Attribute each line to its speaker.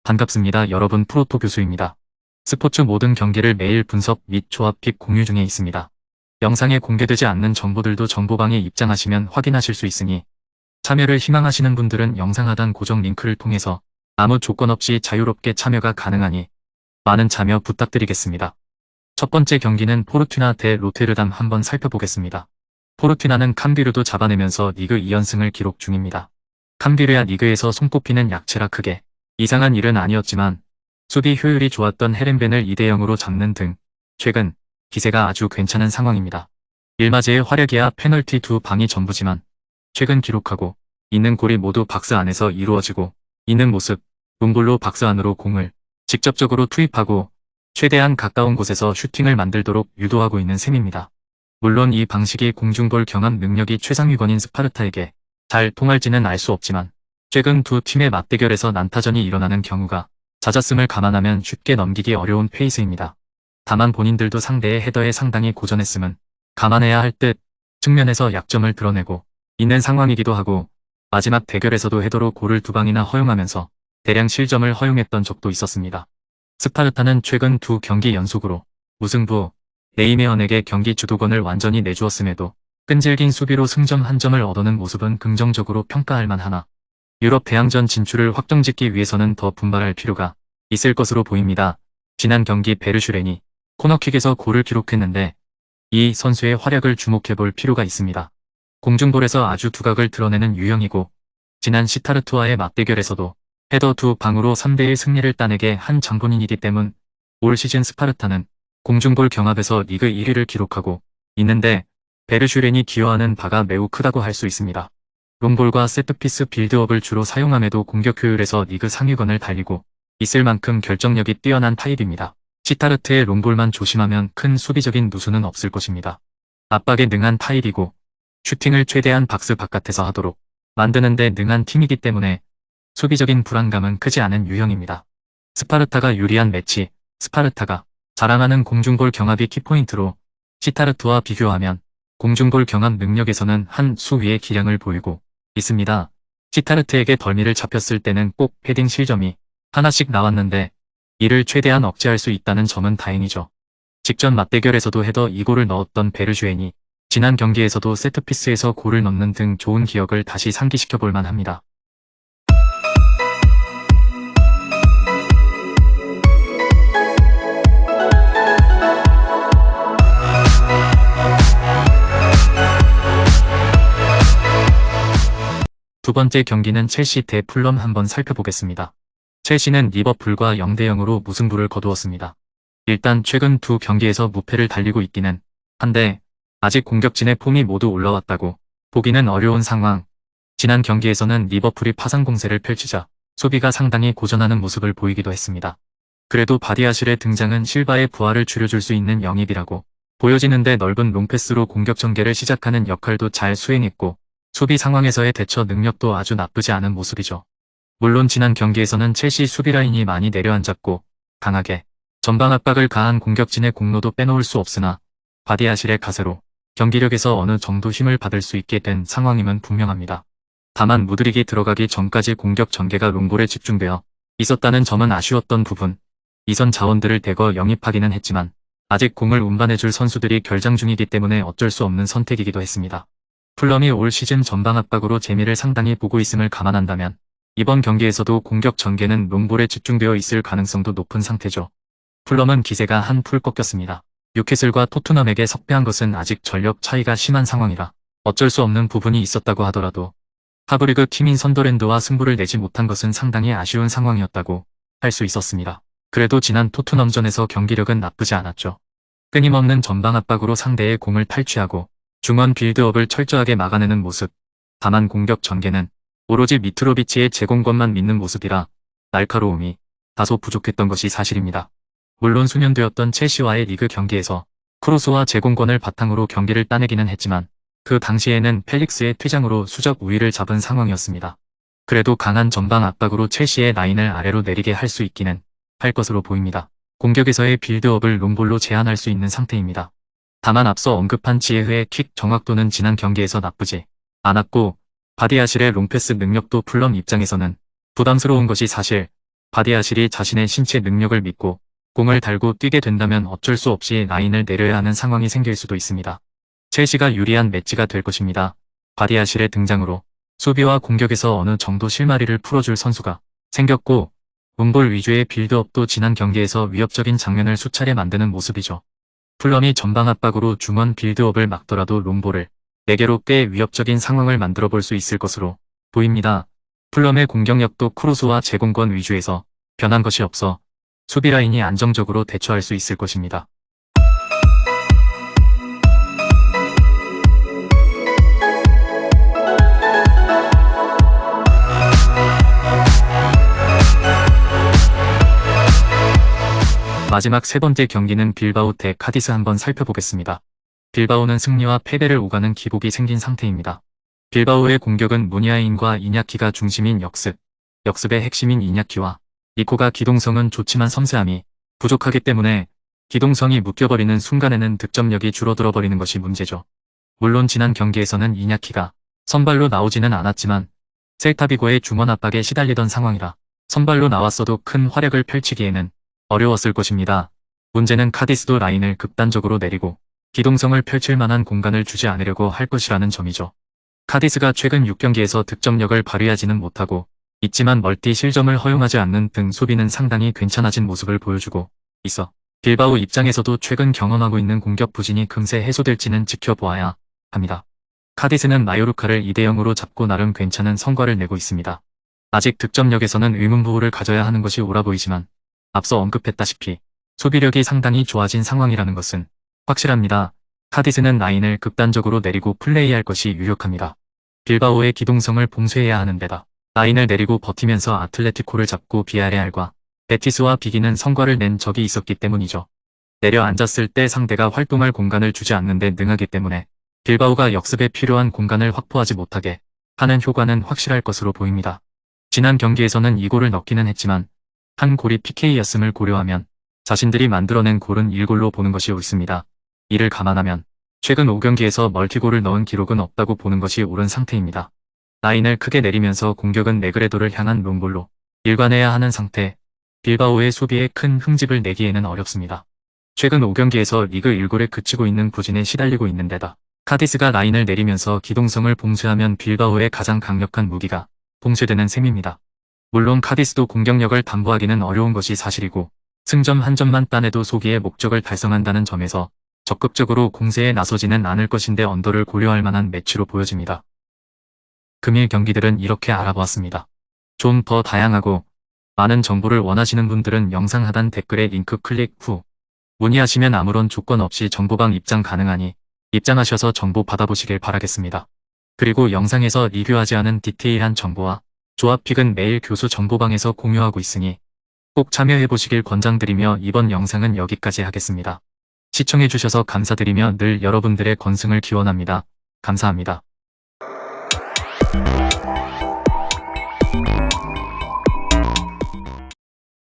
Speaker 1: 반갑습니다. 여러분, 프로토 교수입니다. 스포츠 모든 경기를 매일 분석 및 조합 픽 공유 중에 있습니다. 영상에 공개되지 않는 정보들도 정보방에 입장하시면 확인하실 수 있으니 참여를 희망하시는 분들은 영상 하단 고정 링크를 통해서 아무 조건 없이 자유롭게 참여가 가능하니 많은 참여 부탁드리겠습니다. 첫 번째 경기는 포르투나 대 로테르담 한번 살펴보겠습니다. 포르투나는 캄비르도 잡아내면서 리그 2연승을 기록 중입니다. 캄비르야 리그에서 손꼽히는 약체라 크게 이상한 일은 아니었지만 수비 효율이 좋았던 헤렌벤을 2대0으로 잡는 등 최근 기세가 아주 괜찮은 상황입니다. 일마제의 활약이야 페널티 2방이 전부지만 최근 기록하고 있는 골이 모두 박스 안에서 이루어지고 있는 모습, 롱볼로 박스 안으로 공을 직접적으로 투입하고 최대한 가까운 곳에서 슈팅을 만들도록 유도하고 있는 셈입니다. 물론 이 방식이 공중볼 경합 능력이 최상위권인 스파르타에게 잘 통할지는 알 수 없지만 최근 두 팀의 맞대결에서 난타전이 일어나는 경우가 잦았음을 감안하면 쉽게 넘기기 어려운 페이스입니다. 다만 본인들도 상대의 헤더에 상당히 고전했음은 감안해야 할 듯 측면에서 약점을 드러내고 있는 상황이기도 하고 마지막 대결에서도 헤더로 골을 2방이나 허용하면서 대량 실점을 허용했던 적도 있었습니다. 스파르타는 최근 두 경기 연속으로 무승부, 네이메언에게 경기 주도권을 완전히 내주었음에도 끈질긴 수비로 승점 1점을 얻어낸 모습은 긍정적으로 평가할 만하나 유럽 대항전 진출을 확정짓기 위해서는 더 분발할 필요가 있을 것으로 보입니다. 지난 경기 베르슈렌이 코너킥에서 골을 기록했는데 이 선수의 활약을 주목해볼 필요가 있습니다. 공중볼에서 아주 두각을 드러내는 유형이고 지난 시타르트와의 맞대결에서도 헤더 2방으로 3대1 승리를 따내게 한 장본인이기 때문 올 시즌 스파르타는 공중볼 경합에서 리그 1위를 기록하고 있는데 베르슈렌이 기여하는 바가 매우 크다고 할 수 있습니다. 롱볼과 세트피스 빌드업을 주로 사용함에도 공격 효율에서 리그 상위권을 달리고 있을 만큼 결정력이 뛰어난 타입입니다. 시타르트의 롱볼만 조심하면 큰 수비적인 누수는 없을 것입니다. 압박에 능한 타입이고 슈팅을 최대한 박스 바깥에서 하도록 만드는 데 능한 팀이기 때문에 수비적인 불안감은 크지 않은 유형입니다. 스파르타가 유리한 매치, 스파르타가 자랑하는 공중볼 경합이 키포인트로 시타르트와 비교하면 공중볼 경합 능력에서는 한 수 위의 기량을 보이고 있습니다. 시타르트에게 덜미를 잡혔을 때는 꼭 헤딩 실점이 하나씩 나왔는데 이를 최대한 억제할 수 있다는 점은 다행이죠. 직전 맞대결에서도 헤더 2골을 넣었던 베르슈엔이 지난 경기에서도 세트피스에서 골을 넣는 등 좋은 기억을 다시 상기시켜 볼 만합니다. 두 번째 경기는 첼시 대 풀럼 한번 살펴보겠습니다. 첼시는 리버풀과 0대0으로 무승부를 거두었습니다. 일단 최근 두 경기에서 무패를 달리고 있기는 한데 아직 공격진의 폼이 모두 올라왔다고 보기는 어려운 상황. 지난 경기에서는 리버풀이 파상 공세를 펼치자 수비가 상당히 고전하는 모습을 보이기도 했습니다. 그래도 바디아실의 등장은 실바의 부활을 줄여줄 수 있는 영입이라고 보여지는데 넓은 롱패스로 공격 전개를 시작하는 역할도 잘 수행했고 수비 상황에서의 대처 능력도 아주 나쁘지 않은 모습이죠. 물론 지난 경기에서는 첼시 수비 라인이 많이 내려앉았고 강하게 전방 압박을 가한 공격진의 공로도 빼놓을 수 없으나 바디아실의 가세로 경기력에서 어느 정도 힘을 받을 수 있게 된 상황임은 분명합니다. 다만 무드릭이 들어가기 전까지 공격 전개가 롱볼에 집중되어 있었다는 점은 아쉬웠던 부분. 이선 자원들을 대거 영입하기는 했지만 아직 공을 운반해줄 선수들이 결장 중이기 때문에 어쩔 수 없는 선택이기도 했습니다. 풀럼이 올 시즌 전방 압박으로 재미를 상당히 보고 있음을 감안한다면 이번 경기에서도 공격 전개는 롱볼에 집중되어 있을 가능성도 높은 상태죠. 풀럼은 기세가 한풀 꺾였습니다. 뉴캐슬과 토트넘에게 석패한 것은 아직 전력 차이가 심한 상황이라 어쩔 수 없는 부분이 있었다고 하더라도 하브리그 팀인 선더랜드와 승부를 내지 못한 것은 상당히 아쉬운 상황이었다고 할 수 있었습니다. 그래도 지난 토트넘전에서 경기력은 나쁘지 않았죠. 끊임없는 전방 압박으로 상대의 공을 탈취하고 중원 빌드업을 철저하게 막아내는 모습. 다만 공격 전개는 오로지 미트로비치의 제공권만 믿는 모습이라 날카로움이 다소 부족했던 것이 사실입니다. 물론 수년되었던 첼시와의 리그 경기에서 크로스와 제공권을 바탕으로 경기를 따내기는 했지만 그 당시에는 펠릭스의 퇴장으로 수적 우위를 잡은 상황이었습니다. 그래도 강한 전방 압박으로 첼시의 라인을 아래로 내리게 할 수 있기는 할 것으로 보입니다. 공격에서의 빌드업을 롱볼로 제한할 수 있는 상태입니다. 다만 앞서 언급한 지에흐의 킥 정확도는 지난 경기에서 나쁘지 않았고 바디아실의 롱패스 능력도 풀럼 입장에서는 부담스러운 것이 사실, 바디아실이 자신의 신체 능력을 믿고 공을 달고 뛰게 된다면 어쩔 수 없이 라인을 내려야 하는 상황이 생길 수도 있습니다. 첼시가 유리한 매치가 될 것입니다. 바디아실의 등장으로 수비와 공격에서 어느 정도 실마리를 풀어줄 선수가 생겼고, 롱볼 위주의 빌드업도 지난 경기에서 위협적인 장면을 수차례 만드는 모습이죠. 풀럼이 전방 압박으로 중원 빌드업을 막더라도 롱볼을 4개로 꽤 위협적인 상황을 만들어 볼 수 있을 것으로 보입니다. 풀럼의 공격력도 크로스와 제공권 위주에서 변한 것이 없어 수비 라인이 안정적으로 대처할 수 있을 것입니다. 마지막 세 번째 경기는 빌바오 대 카디스 한번 살펴보겠습니다. 빌바오는 승리와 패배를 오가는 기복이 생긴 상태입니다. 빌바오의 공격은 무니아인과 이냐키가 중심인 역습의 핵심인 이냐키와 니코가 기동성은 좋지만 섬세함이 부족하기 때문에 기동성이 묶여버리는 순간에는 득점력이 줄어들어 버리는 것이 문제죠. 물론 지난 경기에서는 이냐키가 선발로 나오지는 않았지만 셀타비고의 중원 압박에 시달리던 상황이라 선발로 나왔어도 큰 활약을 펼치기에는 어려웠을 것입니다. 문제는 카디스도 라인을 극단적으로 내리고 기동성을 펼칠 만한 공간을 주지 않으려고 할 것이라는 점이죠. 카디스가 최근 6경기에서 득점력을 발휘하지는 못하고 있지만 멀티 실점을 허용하지 않는 등 수비는 상당히 괜찮아진 모습을 보여주고 있어 빌바오 입장에서도 최근 경험하고 있는 공격 부진이 금세 해소될지는 지켜보아야 합니다. 카디스는 마요르카를 2대0으로 잡고 나름 괜찮은 성과를 내고 있습니다. 아직 득점력에서는 의문부호를 가져야 하는 것이 옳아 보이지만 앞서 언급했다시피 수비력이 상당히 좋아진 상황이라는 것은 확실합니다. 카디스는 라인을 극단적으로 내리고 플레이할 것이 유력합니다. 빌바오의 기동성을 봉쇄해야 하는 데다 라인을 내리고 버티면서 아틀레티코를 잡고 비아레알과 베티스와 비기는 성과를 낸 적이 있었기 때문이죠. 내려앉았을 때 상대가 활동할 공간을 주지 않는 데 능하기 때문에 빌바오가 역습에 필요한 공간을 확보하지 못하게 하는 효과는 확실할 것으로 보입니다. 지난 경기에서는 2골을 넣기는 했지만 한 골이 PK였음을 고려하면 자신들이 만들어낸 골은 1골로 보는 것이 옳습니다. 이를 감안하면 최근 5경기에서 멀티골을 넣은 기록은 없다고 보는 것이 옳은 상태입니다. 라인을 크게 내리면서 공격은 네그레도를 향한 롱볼로 일관해야 하는 상태, 빌바오의 수비에 큰 흠집을 내기에는 어렵습니다. 최근 5경기에서 리그 1골에 그치고 있는 부진에 시달리고 있는 데다 카디스가 라인을 내리면서 기동성을 봉쇄하면 빌바오의 가장 강력한 무기가 봉쇄되는 셈입니다. 물론 카디스도 공격력을 담보하기는 어려운 것이 사실이고 승점 한 점만 따내도 소기의 목적을 달성한다는 점에서 적극적으로 공세에 나서지는 않을 것인데 언더를 고려할 만한 매치로 보여집니다. 금일 경기들은 이렇게 알아보았습니다. 좀 더 다양하고 많은 정보를 원하시는 분들은 영상 하단 댓글에 링크 클릭 후 문의하시면 아무런 조건 없이 정보방 입장 가능하니 입장하셔서 정보 받아보시길 바라겠습니다. 그리고 영상에서 리뷰하지 않은 디테일한 정보와 조합픽은 매일 교수 정보방에서 공유하고 있으니 꼭 참여해보시길 권장드리며 이번 영상은 여기까지 하겠습니다. 시청해주셔서 감사드리며 늘 여러분들의 건승을 기원합니다. 감사합니다.